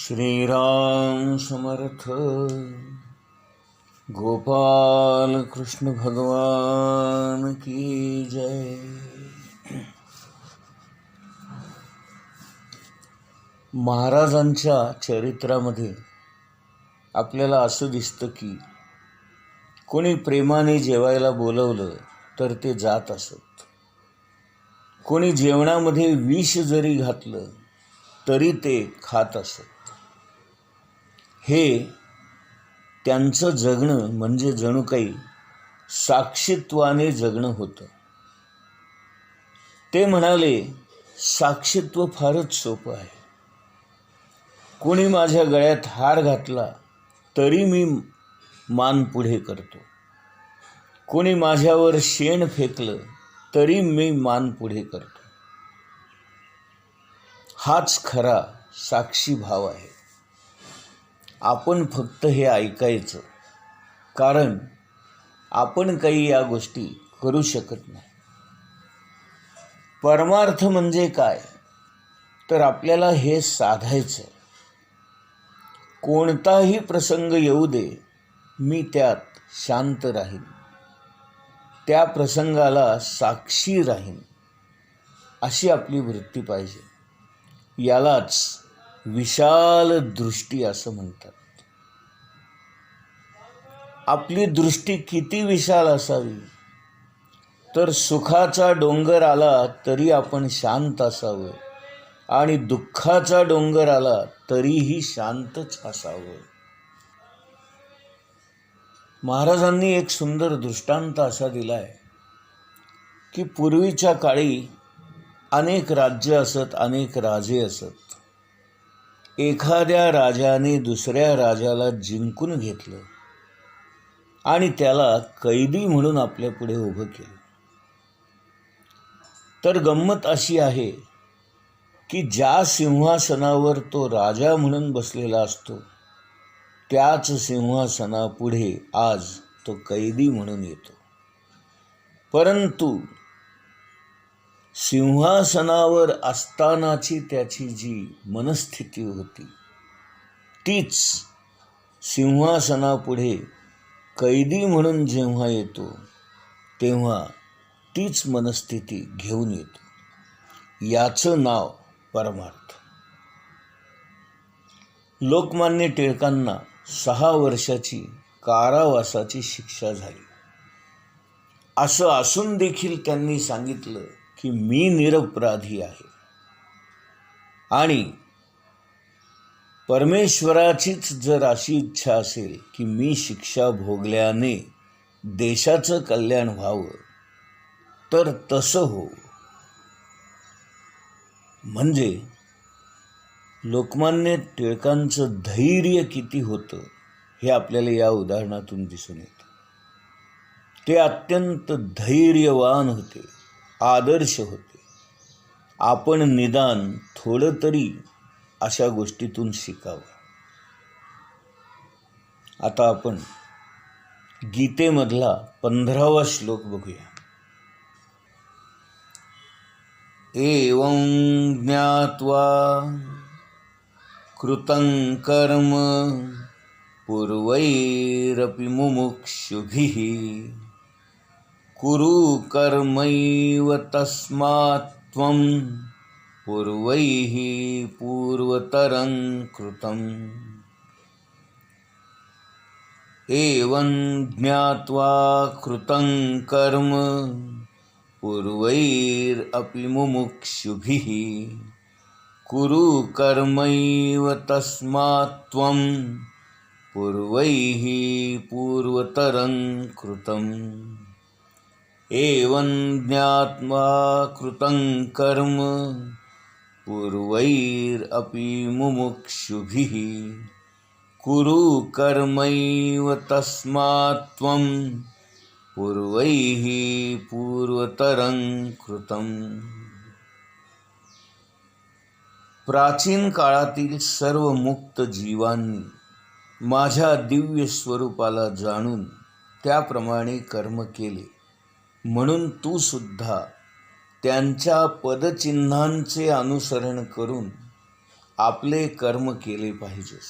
श्रीराम समर्थ. गोपाल कृष्ण भगवान की जय. महाराजांच्या चरित्रामध्ये आपल्याला असं दिसतं की कोणी प्रेमाने जेवायला बोलवलं तर ते जात असत. कोणी जेवणामध्ये विष जरी घातलं तरी ते खात असत. हे त्यांचं जगणं म्हणजे जणू काही साक्षीत्वाने जगणं होतं. ते म्हणाले, साक्षीत्व फारच सोपं आहे. कोणी माझ्या गळ्यात हार घातला तरी मी मान पुढे करतो. कोणी माझ्यावर शेण फेकलं तरी मी मान पुढे करतो. हाच खरा साक्षी भाव आहे. आपण फक्त हे ऐकायचं, कारण आपण काही या गोष्टी करू शकत नाही. परमार्थ म्हणजे काय तर आपल्याला हे साधायचं. कोणताही प्रसंग येऊ दे, मी त्यात शांत राहीन, त्या प्रसंगाला साक्षी राहीन, अशी आपली वृत्ती पाहिजे. यालाच विशाल दृष्टी असं म्हणतात. आपली दृष्टी किती विशाल असावी तर सुखाचा डोंगर आला तरी आपण शांत असावं आणि दुःखाचा डोंगर आला तरीही शांतच असावं. महाराजांनी एक सुंदर दृष्टांत असा दिलाय की पूर्वीच्या काळी अनेक राज्य असत, अनेक राजे असत. एखाद्या राजाने दुसऱ्या राजाला जिंकून घेतलं आणि त्याला कैदी म्हणून आपल्या पुढे उभं केलं. तर गंमत अशी आहे की ज्या सिंहासनावर तो राजा म्हणून बसलेला असतो त्याच सिंहासनापुढे आज तो कैदी म्हणून येतो. परंतु सिंहासनावर असतानाची त्याची जी मनस्थिती होती तीच सिंहासनापुढे कैदी म्हणून जेव्हा येतो तेव्हा तीच मनस्थिती घेऊन येतो. याचं नाव परमार्थ. लोकमान्य टिळकांना 6 वर्षाची कारावासाची शिक्षा झाली. असं असून देखील त्यांनी सांगितलं की मी निरपराधी आहे आणि परमेश्वराचीच जर अशी इच्छा असेल की मी शिक्षा भोगल्याने देशाचं कल्याण व्हावं तर तसं हो. म्हणजे लोकमान्य टिळकांचं धैर्य किती होतं हे आपल्याला या उदाहरणातून दिसून येतं. ते अत्यंत धैर्यवान होते, आदर्श होते. आपण निदान थोडं तरी अशा गोष्टीतून शिकावं. आता आपण गीतेमधला 15वा श्लोक बघूया. एवं ज्ञात्वा कृतं कर्म पूर्वैरपि मुमुक्षुभिः कुरु कर्मैव तस्मात् त्वं पूर्वैः पूर्वतरं कृतम्. एवं ज्ञात्वा कृतं कर्म पूर्वैरपि मुमुक्षुभिः कुरु कर्मैव तस्मात् त्वं पूर्वैः पूर्वतरं कृतम्. एवं ज्ञात्वा कृतं कर्म पूर्वैरपि मुमुक्षुभिः कुरु कर्मैव तस्मात् त्वं पूर्वैः पूर्वतरं कृतम्. प्राचीन काळातील सर्व मुक्त जीवांनी माझ्या दिव्य स्वरूपाला जाणून त्याप्रमाणे कर्म केले, म्हणून तू सुद्धा त्यांच्या पदचिन्हांचे अनुसरण करून आपले कर्म केले पाहिजेस.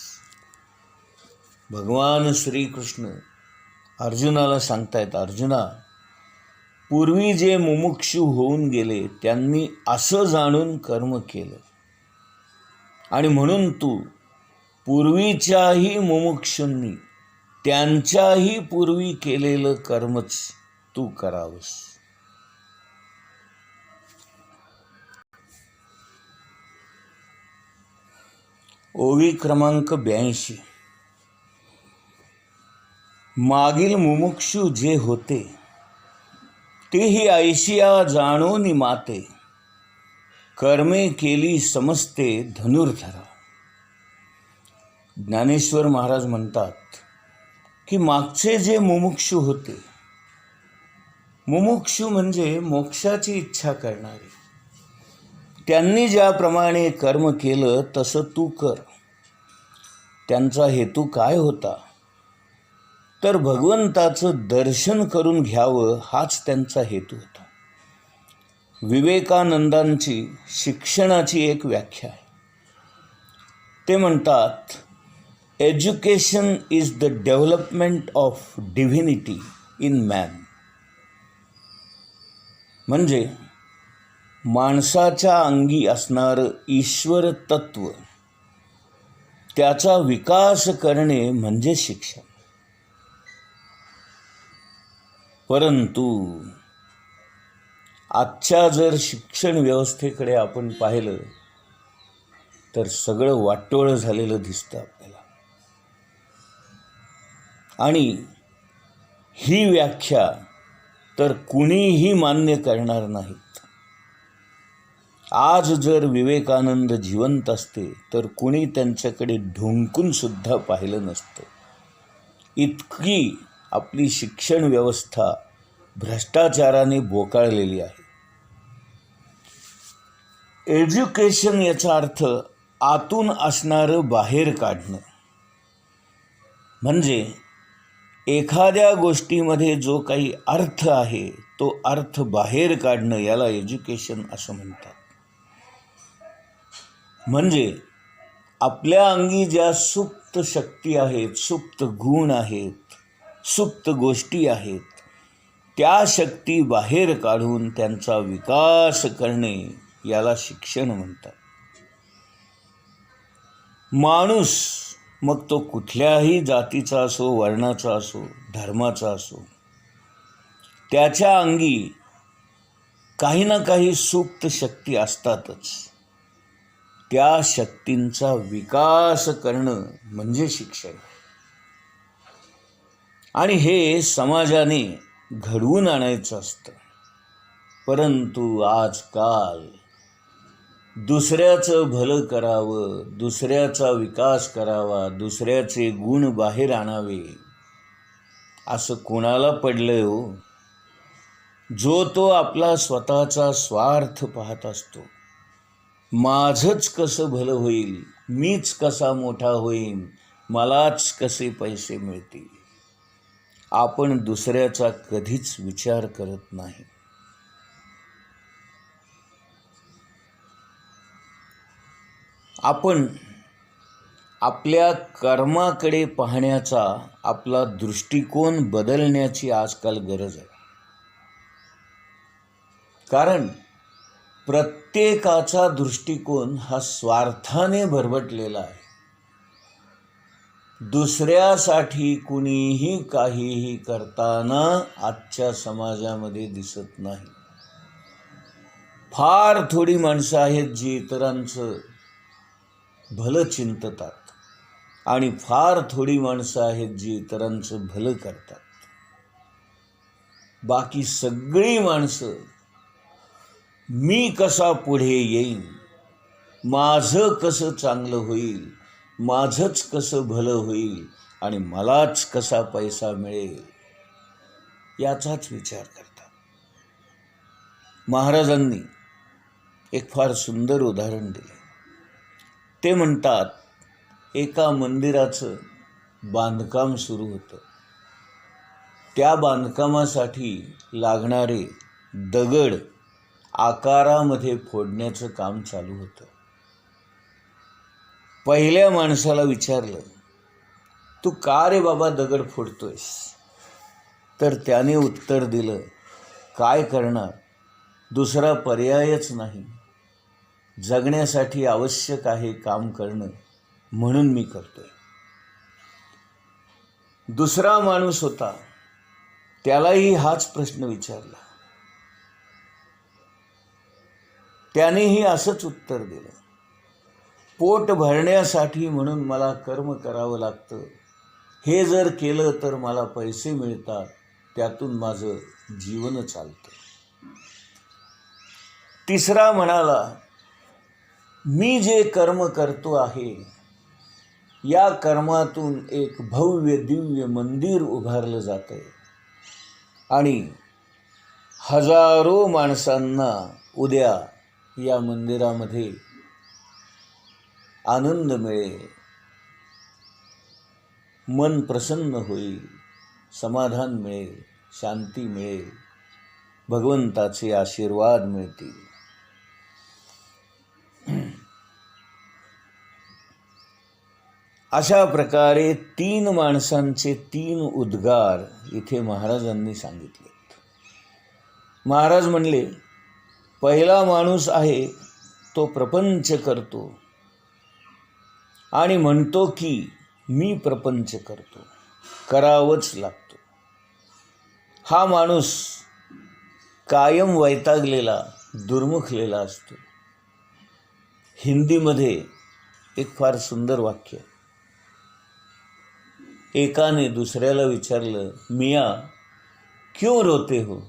भगवान श्रीकृष्ण अर्जुनाला सांगतायत, अर्जुना, पूर्वी जे मुमुक्षु होऊन गेले त्यांनी असं जाणून कर्म केलं आणि म्हणून तू पूर्वीच्याही मुमुक्षूंनी त्यांच्याही पूर्वी केलेलं कर्मच तू करावंस. ओवी क्रमांक 82. मागील मुमुक्षु जे होते तेही ऐशिया जाणोनी माते, कर्मे केली समजते धनुर्धरा. ज्ञानेश्वर महाराज म्हणतात की मागचे जे मुमुक्षु होते, मुमुक्षु म्हणजे मोक्षाची इच्छा करणारे, त्यांनी ज्याप्रमाणे कर्म केलं तसं तू कर. त्यांचा हेतू काय होता तर भगवंताचं दर्शन करून घ्यावं हाच त्यांचा हेतू होता. विवेकानंदांची शिक्षणाची एक व्याख्या आहे. ते म्हणतात, education is the development of divinity in man. म्हणजे माणसाच्या अंगी असणारं ईश्वर तत्व, त्याचा विकास करणे म्हणजे शिक्षण. परंतु आजच्या जर शिक्षण व्यवस्थेकडे आपण पाहिलं तर सगळं वाटोळं झालेलं दिसतं आपल्याला. आणि ही व्याख्या तर कुणीही मान्य करणार नाहीत. आज जर विवेकानंद जिवंत असते तर कुणी त्यांच्याकडे ढुंकून सुद्धा पाहिलं नसतं. इतकी आपली शिक्षण व्यवस्था भ्रष्टाचाराने बोकाळलेली आहे. एज्युकेशन याचा अर्थ आतून असणारं बाहेर काढणं. म्हणजे एखाद्या गोष्टीमध्ये जो काही अर्थ आहे तो अर्थ बाहेर काढणं, याला एज्युकेशन असं म्हणतात. म्हणजे आपल्या अंगी ज्या सुप्त शक्ती आहेत, सुप्त गुण आहेत, सुप्त गोष्टी आहेत, त्या शक्ती बाहेर काढून त्यांचा विकास करणे याला शिक्षण म्हणतात. माणूस मग तो कुठल्याही जातीचा असो, वर्णाचा असो, धर्माचा असो, त्याच्या अंगी काही ना काही सुप्त शक्ती असतातच. त्या शक्तींचा विकास करणं म्हणजे शिक्षण. आणि हे समाजाने घडवून आणायचं असतं. परंतु आजकाल दुसऱ्याचं भलं करावं, दुसऱ्याचा विकास करावा, दुसऱ्याचे गुण बाहेर आणावे असं कोणाला पडलंय हो? जो तो आपला स्वतःचा स्वार्थ पाहत असतो. माझंच कसं भलं होईल, मीच कसा मोठा होईन, मलाच कसे पैसे मिळतील. आपण दुसऱ्याचा कधीच विचार करत नाही. आपण आपल्या कर्माकडे पाहण्याचा आपला दृष्टिकोन बदलण्याची आजकाल गरज आहे. कारण प्रत्येकाचा दृष्टिकोन हा स्वार्थाने भरभटलेला आहे. दुसऱ्यासाठी कुणीही काहीही करताना आजच्या समाजामध्ये दिसत नाही. फार थोडी माणसं आहेत जी इतरांचं भलं चिंततात आणि फार थोडी माणसं आहेत जी इतरांचं भलं करतात. बाकी सगळी माणसं मी कसा पुढे येईन, माझं कसं चांगलं होईल, माझंच कसं भलं होईल आणि मलाच कसा पैसा मिळेल याचाच विचार करतात. महाराजांनी एक फार सुंदर उदाहरण दिले. ते म्हणतात, एका मंदिराचं बांधकाम सुरू होतं. त्या बांधकामासाठी लागणारे दगड आकारामध्ये फोडण्याचं काम चालू होतं. पहिल्या माणसाला विचारलं, तू का रे बाबा दगड फोडतोयस? तर त्याने उत्तर दिलं, काय करणार, दुसरा पर्यायच नाही, जगण्यासाठी आवश्यक आहे काम करणं, म्हणून मी करतोय. दुसरा माणूस होता, त्यालाही हाच प्रश्न विचारला. त्यानेही असंच उत्तर दिलं, पोट भरण्यासाठी म्हणून मला कर्म करावं लागतं, हे जर केलं तर मला पैसे मिळतात, त्यातून माझं जीवन चालतं. तिसरा म्हणाला, मी जे कर्म करतो आहे या कर्मातून एक भव्य दिव्य मंदिर उभारलं जातंय आणि हजारो माणसांना उद्या या मंदिरामध्ये आनंद मिळेल, मन प्रसन्न होईल, समाधान मिळेल, शांती मिळेल, भगवंताचे आशीर्वाद मिळतील. अशा प्रकारे 3 माणसांचे 3 उद्गार इथे महाराजांनी सांगितलेत. महाराज म्हणले, पहिला माणूस आहे तो प्रपंच करतो आणि म्हणतो की मी प्रपंच करतो, करावंच लागतो. हा माणूस कायम वैतागलेला, दुर्मुखलेला असतो. हिंदीमध्ये एक फार सुंदर वाक्य, एकाने दुसऱ्याला विचारलं, मियाँ क्यों रोते हो?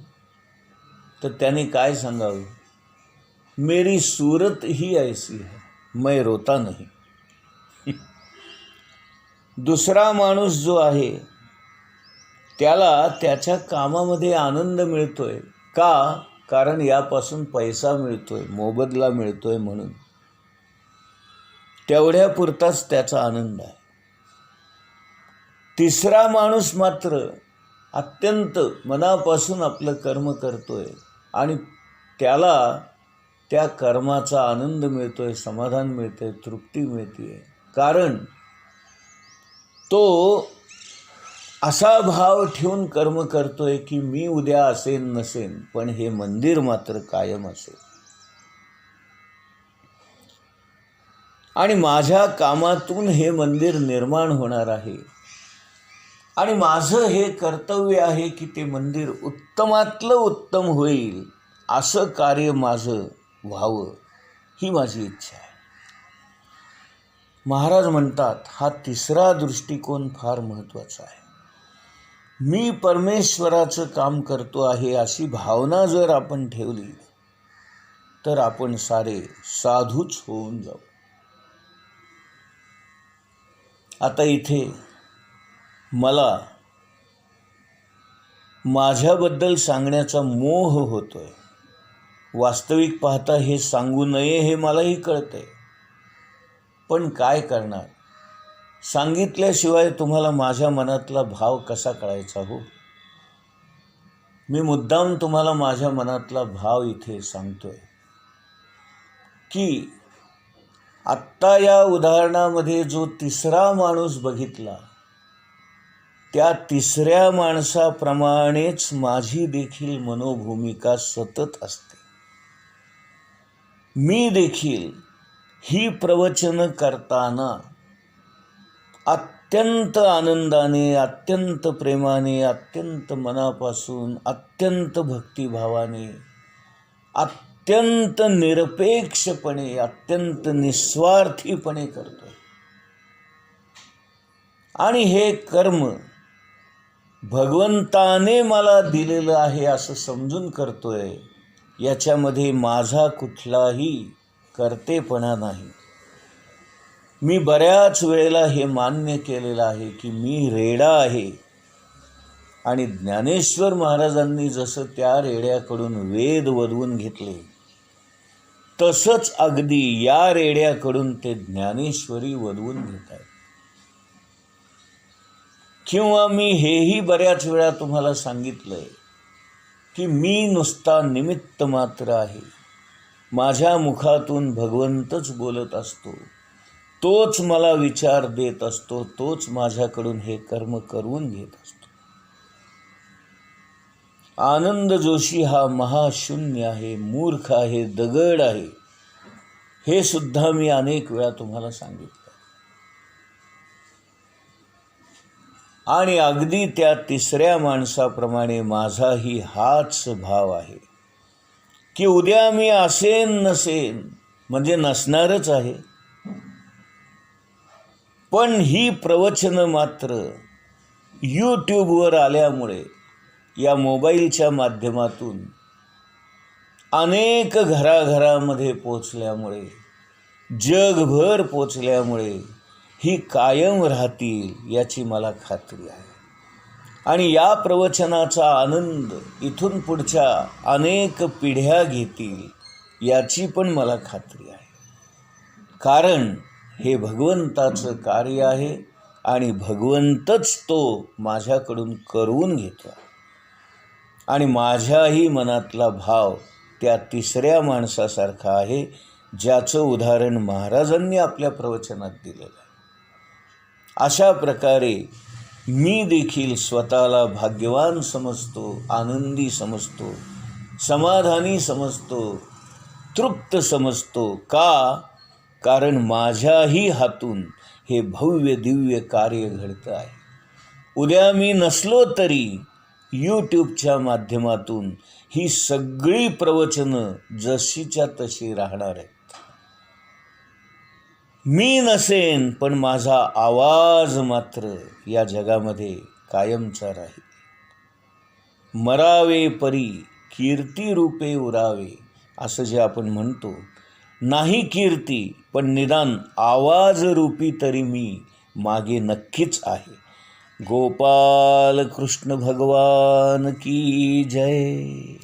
तर त्याने काय सांगावं, मेरी सूरत ही ऐसी है, मैं रोता नहीं. दुसरा माणूस जो आहे त्याला त्याच्या कामामध्ये आनंद मिळतोय. का? कारण यापासून पैसा मिळतोय, मोबदला मिळतोय, म्हणून तेवढ्यापुरताच त्याचा आनंद आहे. तिसरा माणूस मात्र अत्यंत मनापासून आपलं कर्म करतोय आणि त्याला त्या कर्माचा आनंद मिळतोय, समाधान मिळतंय, तृप्ती मिळते. कारण तो असा भाव ठेवून कर्म करतोय की मी उद्या असेन नसेन, पण हे मंदिर मात्र कायम असेल आणि माझ्या कामातून हे मंदिर निर्माण होणार आहे आणि माझं हे कर्तव्य आहे की ते मंदिर उत्तमातलं उत्तम होईल, असं कार्य माझं व्हावं, ही माझी इच्छा आहे. महाराज म्हणतात, हा तिसरा दृष्टिकोन फार महत्त्वाचा आहे. मी परमेश्वराचं काम करतो आहे अशी भावना जर आपण ठेवली तर आपण सारे साधूच होऊन जाऊ. आता इथे मला माझ्याबद्दल सांगण्याचा मोह होतोय. वास्तविक पाहता हे सांगू नये हे मलाही कळतंय, पण काय करणार, सांगितल्याशिवाय तुम्हाला माझ्या मनातला भाव कसा कळायचा हो? मी मुद्दाम तुम्हाला माझ्या मनातला भाव इथे सांगतोय की आत्ता या उदाहरणामध्ये जो तिसरा माणूस बघितला, त्या तिसऱ्या माणसाप्रमाणेच माझी देखील मनोभूमिका सतत असते. मी देखील ही प्रवचन करताना अत्यंत आनंदाने, अत्यंत प्रेमाने, अत्यंत मनापासून, अत्यंत भक्तिभावाने, अत्यंत निरपेक्षपणे, अत्यंत निस्वार्थीपणे करतोय. आणि हे कर्म भगवंताने मला दिलेलं आहे असं समजून करतोय. याच्यामध्ये माझा कुठलाही कर्तेपणा नाही. मी बऱ्याच वेळेला हे मान्य केलेलं आहे की मी रेडा आहे आणि ज्ञानेश्वर महाराजांनी जसं त्या रेड्याकडून वेद वदवून घेतले, तसंच अगदी या रेड्याकडून ते ज्ञानेश्वरी वदवून घेत आहेत. किंवा मी हेही बऱ्याच वेळा तुम्हाला सांगितलंय की मी नुसता निमित्त मात्र आहे. माझ्या मुखातून भगवंतच बोलत असतो. तोच मला विचार देत असतो, तोच माझ्याकडून हे कर्म करून घेत असतो. आनंद जोशी हा महाशून्य आहे, मूर्ख आहे, दगड आहे, हे सुद्धा मी अनेक वेळा तुम्हाला सांगितलं. आणि अगदी त्या तिसऱ्या माणसाप्रमाणे माझाही हाच भाव आहे की उद्या मी असेन नसेन, म्हणजे नसणारच आहे, पण ही प्रवचनं मात्र यूट्यूबवर आल्यामुळे, या मोबाईलच्या माध्यमातून अनेक घराघरामध्ये पोचल्यामुळे, जगभर पोचल्यामुळे ही कायम राहतील याची मला खात्री आहे. आणि या प्रवचनाचा आनंद इथून पुढच्या अनेक पिढ्या घेतील याची पण मला खात्री आहे. कारण हे भगवंताचं कार्य आहे आणि भगवंतच तो माझ्याकडून करवून घेतो. आणि माझ्याही मनातला भाव त्या तिसऱ्या माणसासारखा आहे, ज्याचं उदाहरण महाराजांनी आपल्या प्रवचनात दिलेलं आहे. अशा प्रकारे मी देखील स्वतःला भाग्यवान समजतो, आनंदी समजतो, समाधानी समजतो, तृप्त समजतो. का? कारण माझ्याही हातून हे भव्य दिव्य कार्य घडतं आहे. उद्या मी नसलो तरी यूट्यूबच्या माध्यमातून ही सगळी प्रवचनं जशीच्या तशी राहणार आहेत. मी नसेन, पण माझा आवाज मात्र या जगामध्ये कायमचा राहील. मरावे परी कीर्ती रूपे उरावे, असं जे आपण म्हणतो, नाही कीर्ती पण निदान आवाज रूपी तरी मी मागे नक्कीच आहे. गोपाल कृष्ण भगवान की जय.